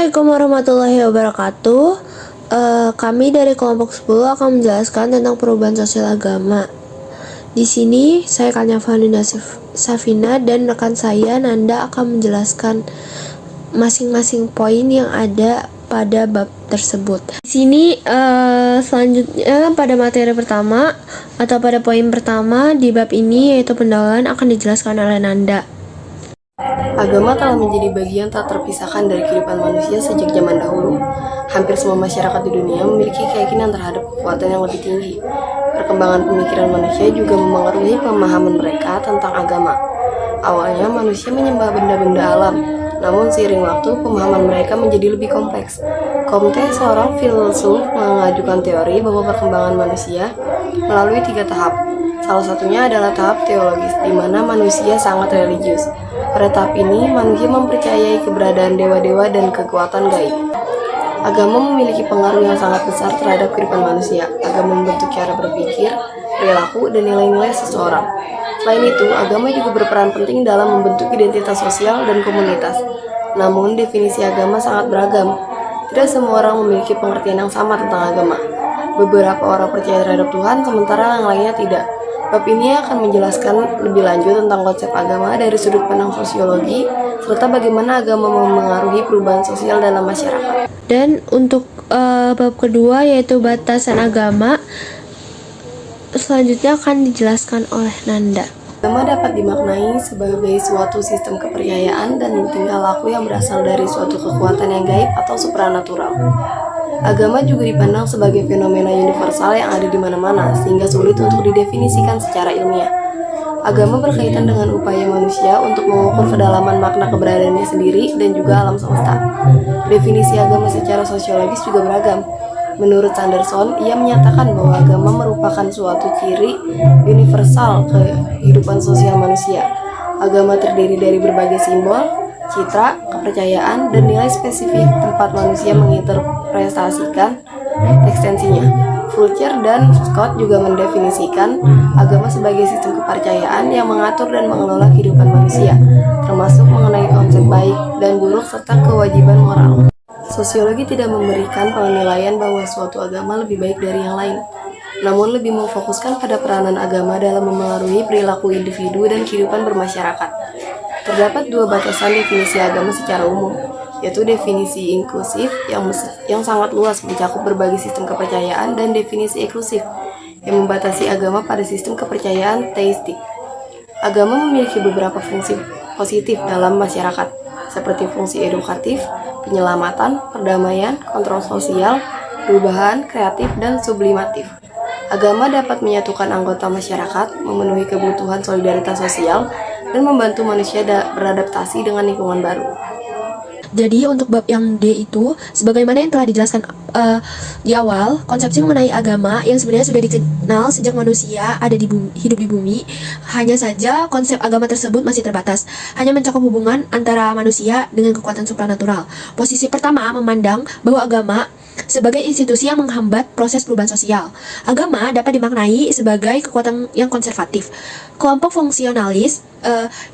Assalamualaikum warahmatullahi wabarakatuh. Kami dari kelompok 10 akan menjelaskan tentang perubahan sosial agama. Di sini saya Kanya Fanina Safina dan rekan saya Nanda akan menjelaskan masing-masing poin yang ada pada bab tersebut. Di sini selanjutnya pada materi pertama atau pada poin pertama di bab ini yaitu pendahuluan akan dijelaskan oleh Nanda. Agama telah menjadi bagian tak terpisahkan dari kehidupan manusia sejak zaman dahulu. Hampir semua masyarakat di dunia memiliki keyakinan terhadap kekuatan yang lebih tinggi. Perkembangan pemikiran manusia juga memengaruhi pemahaman mereka tentang agama. Awalnya manusia menyembah benda-benda alam, namun seiring waktu pemahaman mereka menjadi lebih kompleks. Comte, seorang filsuf, mengajukan teori bahwa perkembangan manusia melalui 3 tahap. Salah satunya adalah tahap teologis, di mana manusia sangat religius. Pada tahap ini, manusia mempercayai keberadaan dewa-dewa dan kekuatan gaib. Agama memiliki pengaruh yang sangat besar terhadap kehidupan manusia. Agama membentuk cara berpikir, perilaku, dan nilai-nilai seseorang. Selain itu, agama juga berperan penting dalam membentuk identitas sosial dan komunitas. Namun, definisi agama sangat beragam. Tidak semua orang memiliki pengertian yang sama tentang agama. Beberapa orang percaya terhadap Tuhan, sementara yang lainnya tidak. Bab ini akan menjelaskan lebih lanjut tentang konsep agama dari sudut pandang sosiologi, serta bagaimana agama memengaruhi perubahan sosial dalam masyarakat. Dan untuk bab kedua yaitu batasan agama, selanjutnya akan dijelaskan oleh Nanda. Agama dapat dimaknai sebagai suatu sistem kepercayaan dan tingkah laku yang berasal dari suatu kekuatan yang gaib atau supranatural. Agama juga dipandang sebagai fenomena universal yang ada di mana-mana, sehingga sulit untuk didefinisikan secara ilmiah. Agama berkaitan dengan upaya manusia untuk mengukur kedalaman makna keberadaannya sendiri dan juga alam semesta. Definisi agama secara sosiologis juga beragam. Menurut Sanderson, ia menyatakan bahwa agama merupakan suatu ciri universal kehidupan sosial manusia. Agama terdiri dari berbagai simbol, citra, kepercayaan, dan nilai spesifik tempat manusia menginterpretasikan ekstensinya. Fulcher dan Scott juga mendefinisikan agama sebagai sistem kepercayaan yang mengatur dan mengelola kehidupan manusia, termasuk mengenai konsep baik dan buruk serta kewajiban moral. Sosiologi tidak memberikan penilaian bahwa suatu agama lebih baik dari yang lain, namun lebih memfokuskan pada peranan agama dalam memengaruhi perilaku individu dan kehidupan bermasyarakat. Terdapat 2 batasan definisi agama secara umum, yaitu definisi inklusif yang sangat luas mencakup berbagai sistem kepercayaan dan definisi eksklusif yang membatasi agama pada sistem kepercayaan teistik. Agama memiliki beberapa fungsi positif dalam masyarakat, seperti fungsi edukatif, penyelamatan, perdamaian, kontrol sosial, perubahan, kreatif, dan sublimatif. Agama dapat menyatukan anggota masyarakat, memenuhi kebutuhan solidaritas sosial, dan membantu manusia beradaptasi dengan lingkungan baru. Jadi untuk bab yang D itu, sebagaimana yang telah dijelaskan di awal, konsepsi mengenai agama yang sebenarnya sudah dikenal sejak manusia ada hidup di bumi. Hanya saja konsep agama tersebut masih terbatas, hanya mencakup hubungan antara manusia dengan kekuatan supranatural. Posisi pertama memandang bahwa agama sebagai institusi yang menghambat proses perubahan sosial. Agama dapat dimaknai sebagai kekuatan yang konservatif. Kelompok fungsionalis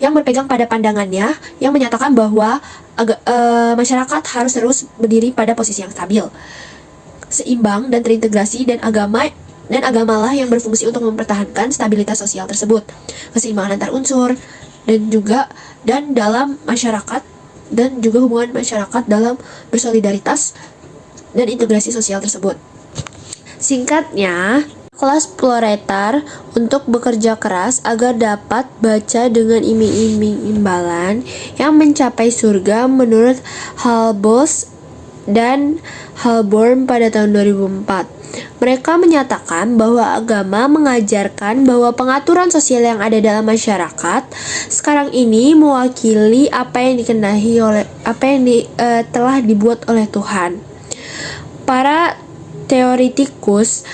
yang berpegang pada pandangannya yang menyatakan bahwa masyarakat harus terus berdiri pada posisi yang stabil, seimbang dan terintegrasi, dan agamalah yang berfungsi untuk mempertahankan stabilitas sosial tersebut, keseimbangan antar unsur dan dalam masyarakat, dan juga hubungan masyarakat dalam bersolidaritas dan integrasi sosial tersebut. Singkatnya, kelas proletar untuk bekerja keras agar dapat baca dengan iming-iming imbalan yang mencapai surga menurut Halbos dan Halborn pada tahun 2004. Mereka menyatakan bahwa agama mengajarkan bahwa pengaturan sosial yang ada dalam masyarakat sekarang ini mewakili apa yang telah dibuat oleh Tuhan. Para teoritikus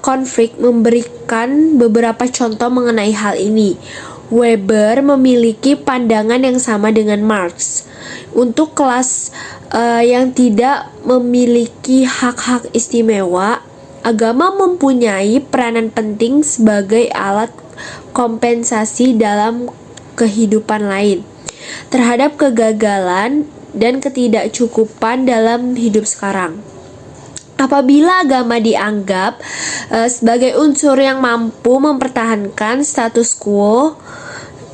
konflik memberikan beberapa contoh mengenai hal ini. Weber memiliki pandangan yang sama dengan Marx. Untuk kelas yang tidak memiliki hak-hak istimewa, agama mempunyai peranan penting sebagai alat kompensasi dalam kehidupan lain. Terhadap kegagalan dan ketidakcukupan dalam hidup sekarang. Apabila agama dianggap sebagai unsur yang mampu mempertahankan status quo,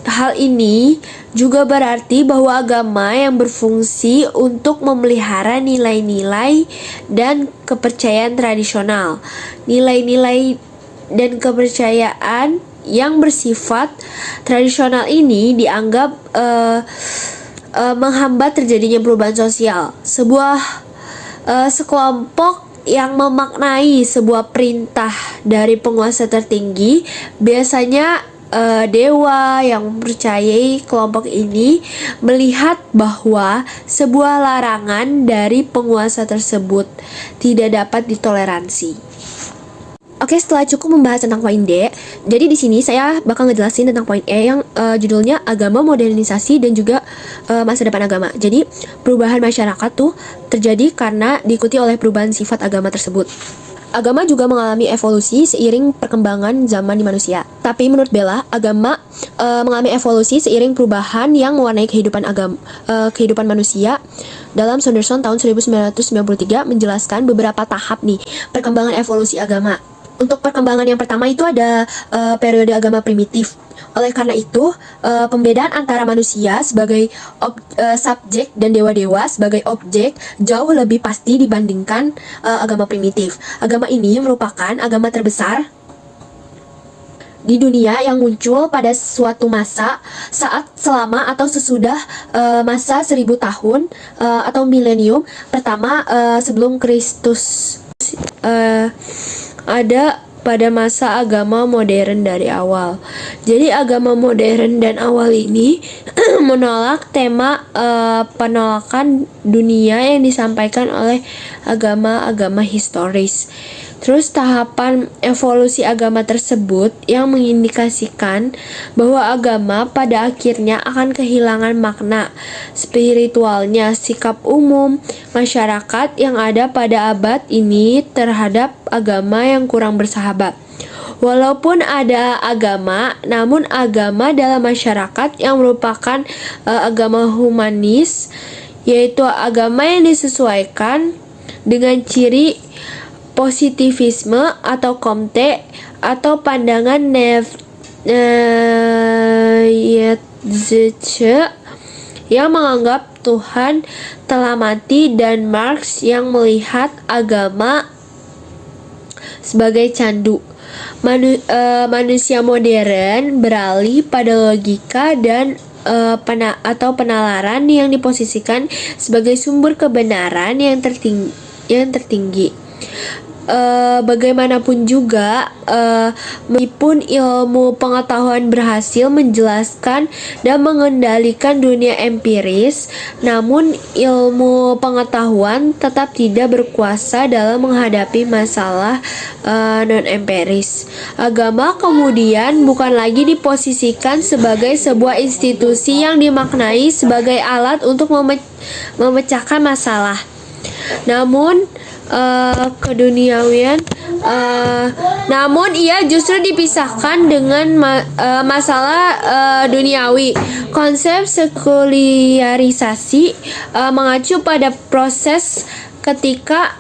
hal ini juga berarti bahwa agama yang berfungsi untuk memelihara nilai-nilai dan kepercayaan tradisional. Nilai-nilai dan kepercayaan yang bersifat tradisional ini dianggap menghambat terjadinya perubahan sosial. Sekelompok yang memaknai sebuah perintah dari penguasa tertinggi, biasanya dewa yang mempercayai kelompok ini melihat bahwa sebuah larangan dari penguasa tersebut tidak dapat ditoleransi. Oke, setelah cukup membahas tentang poin D, jadi di sini saya bakal ngejelasin tentang poin E yang judulnya agama modernisasi dan juga masa depan agama. Jadi perubahan masyarakat tuh terjadi karena diikuti oleh perubahan sifat agama tersebut. Agama juga mengalami evolusi seiring perkembangan zaman di manusia. Tapi menurut Bella, agama mengalami evolusi seiring perubahan yang mewarnai kehidupan manusia. Dalam Saunderson tahun 1993 menjelaskan beberapa tahap nih perkembangan evolusi agama. Untuk perkembangan yang pertama itu ada periode agama primitif. Oleh karena itu, pembedaan antara manusia sebagai subjek dan dewa-dewa sebagai objek jauh lebih pasti dibandingkan agama primitif. Agama ini merupakan agama terbesar di dunia yang muncul pada suatu masa saat selama atau sesudah masa 1000 tahun atau milenium pertama sebelum Kristus. Ada pada masa agama modern dari awal. Jadi agama modern dan awal ini menolak tema penolakan dunia yang disampaikan oleh agama-agama historis. Terus tahapan evolusi agama tersebut yang mengindikasikan bahwa agama pada akhirnya akan kehilangan makna spiritualnya. Sikap umum masyarakat yang ada pada abad ini terhadap agama yang kurang bersahabat. Walaupun ada agama, namun agama dalam masyarakat yang merupakan agama humanis, yaitu agama yang disesuaikan dengan ciri positivisme atau Comte atau pandangan Nietzsche yang menganggap Tuhan telah mati, dan Marx yang melihat agama sebagai candu. Manusia modern beralih pada logika dan penalaran yang diposisikan sebagai sumber kebenaran yang tertinggi. Bagaimanapun juga, meskipun ilmu pengetahuan berhasil menjelaskan dan mengendalikan dunia empiris, namun ilmu pengetahuan tetap tidak berkuasa dalam menghadapi masalah non-empiris. Agama kemudian bukan lagi diposisikan sebagai sebuah institusi yang dimaknai sebagai alat untuk memecahkan masalah, namun keduniawian, namun ia justru dipisahkan dengan masalah duniawi. Konsep sekularisasi mengacu pada proses ketika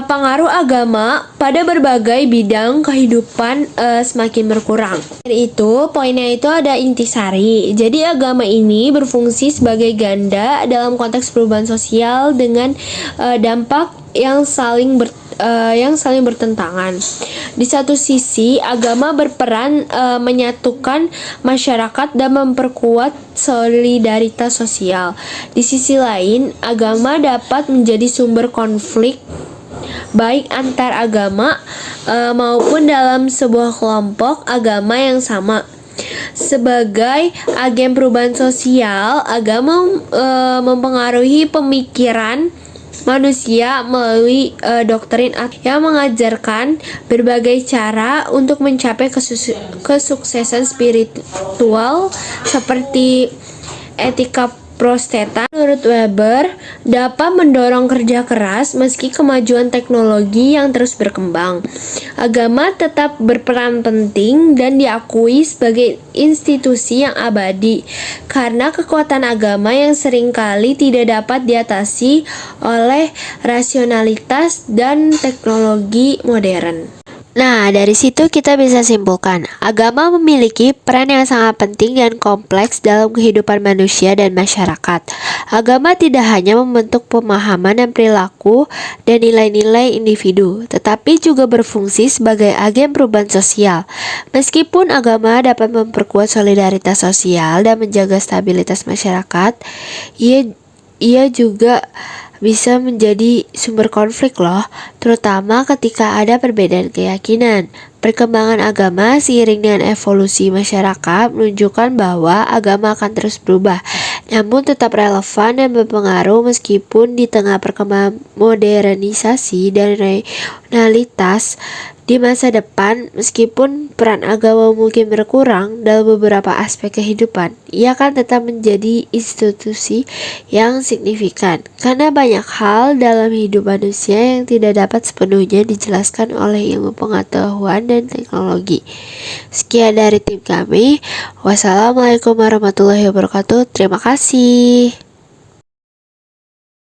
pengaruh agama pada berbagai bidang kehidupan semakin berkurang. Dari itu, poinnya itu ada intisari. Jadi agama ini berfungsi sebagai ganda dalam konteks perubahan sosial dengan dampak yang saling bertentangan. Di satu sisi, agama berperan menyatukan masyarakat dan memperkuat solidaritas sosial. Di sisi lain, agama dapat menjadi sumber konflik baik antar agama maupun dalam sebuah kelompok agama yang sama. Sebagai agen perubahan sosial, agama mempengaruhi pemikiran manusia melalui doktrin yang mengajarkan berbagai cara untuk mencapai kesuksesan spiritual seperti etika Prosteta, menurut Weber, dapat mendorong kerja keras meski kemajuan teknologi yang terus berkembang. Agama tetap berperan penting dan diakui sebagai institusi yang abadi karena kekuatan agama yang seringkali tidak dapat diatasi oleh rasionalitas dan teknologi modern. Nah, dari situ kita bisa simpulkan, agama memiliki peran yang sangat penting dan kompleks dalam kehidupan manusia dan masyarakat. Agama tidak hanya membentuk pemahaman dan perilaku dan nilai-nilai individu, tetapi juga berfungsi sebagai agen perubahan sosial. Meskipun agama dapat memperkuat solidaritas sosial dan menjaga stabilitas masyarakat, ia juga bisa menjadi sumber konflik loh, terutama ketika ada perbedaan keyakinan. Perkembangan agama seiring dengan evolusi masyarakat menunjukkan bahwa agama akan terus berubah, namun tetap relevan dan berpengaruh meskipun di tengah perkembangan modernisasi dan rasionalitas di masa depan. Meskipun peran agama mungkin berkurang dalam beberapa aspek kehidupan, ia akan tetap menjadi institusi yang signifikan karena banyak hal dalam hidup manusia yang tidak dapat sepenuhnya dijelaskan oleh ilmu pengetahuan dan teknologi. Sekian dari tim kami. Wassalamualaikum warahmatullahi wabarakatuh. Terima kasih.